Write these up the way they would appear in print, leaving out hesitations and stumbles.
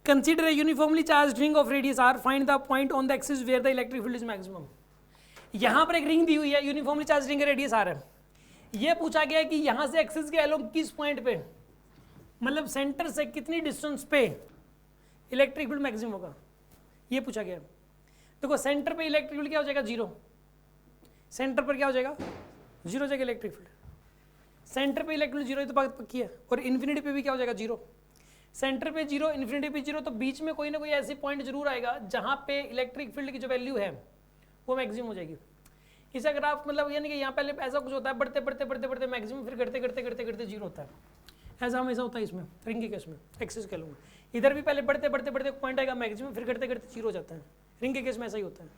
Consider a uniformly charged ring of radius r. Find the point on the axis where the electric field is maximum. यहाँ पर एक ring दी हुई है, uniformly charge ring का radius r है. ये पूछा गया कि यहाँ से एक्सिस के अलोंग किस पॉइंट पे, मतलब सेंटर से कितनी डिस्टेंस पे इलेक्ट्रिक फील्ड मैक्सिमम होगा, ये पूछा गया. देखो सेंटर पे इलेक्ट्रिक फील्ड क्या हो जाएगा, जीरो. सेंटर पर क्या हो जाएगा, जीरो हो जाएगा इलेक्ट्रिक फील्ड. सेंटर पे इलेक्ट्रिक फील्ड जीरो, तो बात पक्की है. और इन्फिनिटी पे भी क्या हो जाएगा, जीरो. सेंटर पे जीरो, इन्फिनिटी पे जीरो, तो बीच में कोई ना कोई ऐसी पॉइंट जरूर आएगा जहां पे इलेक्ट्रिक फील्ड की जो वैल्यू है वो मैक्सिमम हो जाएगी. इसका ग्राफ मतलब यानी कि यहाँ पहले ऐसा कुछ होता है, बढ़ते बढ़ते बढ़ते बढ़ते मैक्सिमम, फिर घटते घटते घटते घटते जीरो होता है. ऐसा हमेशा होता है इसमें रिंग के केस में, एक्सिस कह लूँगा. इधर भी पहले बढ़ते बढ़ते बढ़ते पॉइंट आएगा मैक्सिमम, फिर घटते घटते जीरो हो जाता है. रिंग के केस में ऐसा ही होता है.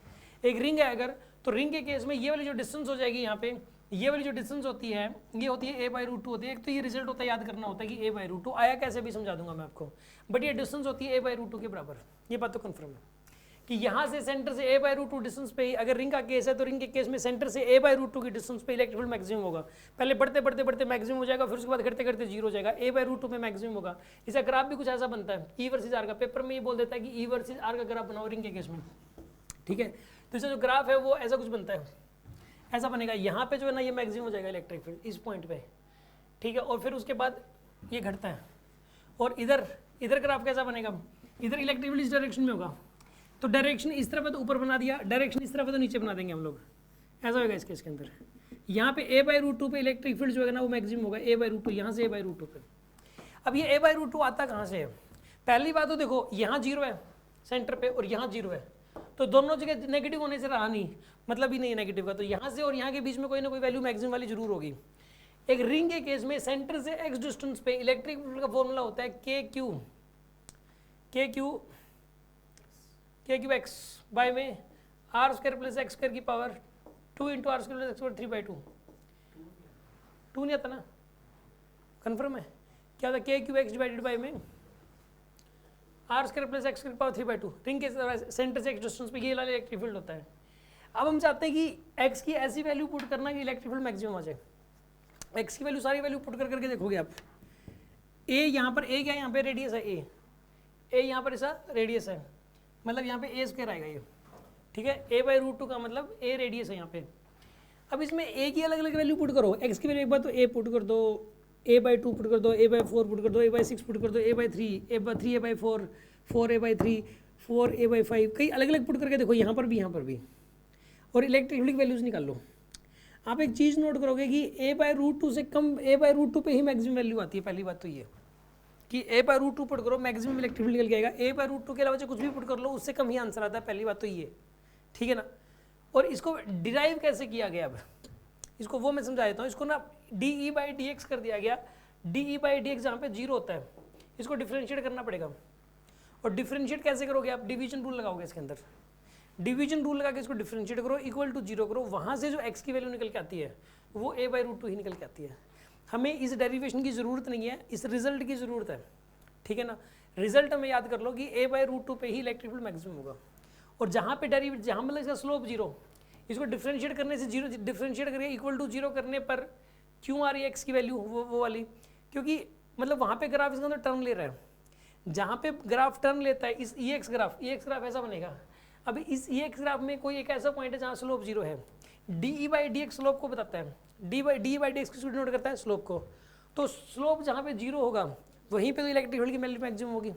एक रिंग है अगर, तो रिंग के केस में ये वाली जो डिस्टेंस हो जाएगी यहाँ पे, ये वाली जो डिस्टेंस होती है ये होती है a/√2 होती है. एक तो ये रिजल्ट होता है, याद करना होता है कि a/√2 आया कैसे भी समझा दूंगा मैं आपको, बट ये डिस्टेंस होती है a/√2 के बराबर. ये बात तो कंफर्म है कि यहाँ से सेंटर से a/√2 डिस्टेंस पे ही, अगर रिंग का केस है तो रिंग के केस में सेंटर से a/√2 की डिस्टेंस पे इलेक्ट्रिक फील्ड मैक्सिमम होगा. पहले बढ़ते बढ़ते बढ़ते मैक्सिमम हो जाएगा, फिर उसके बाद घटते घटते जीरो हो जाएगा, a/√2 में मैक्सिमम होगा. इसका ग्राफ भी कुछ ऐसा बनता है, E वर्सेस R का. पेपर में ये बोल देता है कि E वर्सेस R का ग्राफ बनाओ रिंग के केस में, ठीक है. तो इसका जो ग्राफ है वो ऐसा कुछ बनता है, ऐसा बनेगा. यहाँ पे जो है ना ये मैक्सिमम हो जाएगा इलेक्ट्रिक फील्ड इस पॉइंट पे, ठीक है. और फिर उसके बाद ये घटता है. और इधर इधर ग्राफ कैसा बनेगा, इधर इलेक्ट्रिक फील्ड इस डायरेक्शन में होगा, तो डायरेक्शन इस तरफ है तो ऊपर बना दिया, डायरेक्शन इस तरफ है तो नीचे बना देंगे हम लोग. ऐसा होगा इस केस के अंदर. यहाँ पे a/√2 पे इलेक्ट्रिक फील्ड जो है ना वो मैक्सिमम होगा, a/√2 यहाँ से a/√2 पे. अब ये a/√2 आता कहाँ से है, पहली बात तो देखो यहाँ जीरो है सेंटर पे और यहाँ जीरो है, तो दोनों जगह नेगेटिव होने से रहा नहीं, मतलब ही नहीं है नेगेटिव का, तो यहाँ से और यहाँ के बीच में कोई ना कोई वैल्यू मैक्सिमम वाली जरूर होगी. एक रिंग के केस में सेंटर से x डिस्टेंस पे इलेक्ट्रिक फील्ड का फॉर्मूला होता है k क्यू x बाय में r² प्लस x² की power 2 into r² plus x² 3/2. 2 नहीं आता ना, कन्फर्म है क्या होता है, k Q x divided by में r² प्लस x² की पावर 3/2. रिंग के सेंटर से x डिस्टेंस पे ये वाला इलेक्ट्रिक फील्ड होता है. अब हम चाहते हैं कि x की ऐसी वैल्यू पुट करना कि इलेक्ट्रिक फील्ड मैक्सिमम आ जाए. x की वैल्यू सारी वैल्यू पुट कर करके देखोगे आप, a यहाँ पर a क्या है, यहाँ पे रेडियस है a यहाँ पर ऐसा रेडियस है, मतलब यहाँ पे a² आएगा ये, ठीक है. a/√2 का मतलब a रेडियस है यहाँ पे. अब इसमें a की अलग अलग वैल्यू पुट करो, x की वैल्यू एक बार तो a पुट कर दो, a/2 पुट कर दो, a/4 पुट कर दो, a/6 पुट कर दो, a/3, 3a/4, 4a/3, 4a/5, कई अलग अलग पुट करके देखो यहाँ पर भी, और इलेक्ट्रिक फील्ड की वैल्यूज निकाल लो. आप एक चीज़ नोट करोगे कि a/√2 से कम a/√2 पे ही मैक्सिमम वैल्यू आती है. पहली बात तो ये कि a/√2 पुट करो मैक्सिमम इलेक्ट्रिक फील्ड निकल के आएगा, a/√2 के अलावा जो कुछ भी पुट कर लो उससे कम ही आंसर आता है. पहली बात तो ये, ठीक है ना. और इसको डिराइव कैसे किया गया, अब इसको वो मैं समझा देता हूँ. इसको ना dE/dx कर दिया गया. dE/dx जहाँ पे जीरो होता है इसको डिफ्रेंशिएट करना पड़ेगा. और डिफ्रेंशिएट कैसे करोगे आप, डिवीजन रूल लगाओगे इसके अंदर. डिवीजन रूल लगा के इसको डिफ्रेंशिएट करो, इक्वल टू जीरो करो, वहाँ से जो x की वैल्यू निकल के आती है वो a/√2 ही निकल के आती है. हमें इस डेरिवेशन की ज़रूरत नहीं है, इस रिजल्ट की ज़रूरत है, ठीक है ना. रिजल्ट हमें याद कर लो कि a/√2 पे ही इलेक्ट्रिक फील्ड मैक्सिमम होगा. और जहाँ पे जहाँ मतलब इसका स्लोप जीरो, इसको डिफ्रेंशिएट करने से जीरो डिफ्रेंशिएट करके इक्वल टू जीरो करने पर क्यों आ रही है x की वैल्यू वो वाली, क्योंकि मतलब वहाँ पे ग्राफ इसका अंदर टर्न ले रहा है. जहाँ पे ग्राफ टर्न लेता है इस EX ग्राफ ऐसा बनेगा. अभी इस EX ग्राफ में कोई एक ऐसा पॉइंट है जहाँ स्लोप जीरो है. dE/dx स्लोप को बताता है, dE/dx किसको डिनोट करता है, स्लोप को. तो स्लोप जहाँ पे जीरो होगा वहीं पे तो इलेक्ट्रिक फील्ड की वैल्यू मैक्सिमम होगी.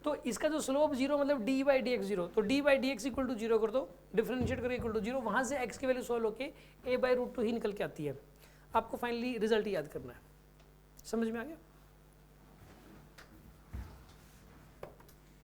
तो इसका जो स्लोप जीरो मतलब dE/dx जीरो, तो dE/dx इक्वल टू जीरो कर दो, डिफरेंशिएट करो इक्वल टू जीरो, वहाँ से x की वैल्यू सॉल्व होकर a/√2 ही निकल के आती है. आपको फाइनली रिजल्ट याद करना है. समझ में आ गया.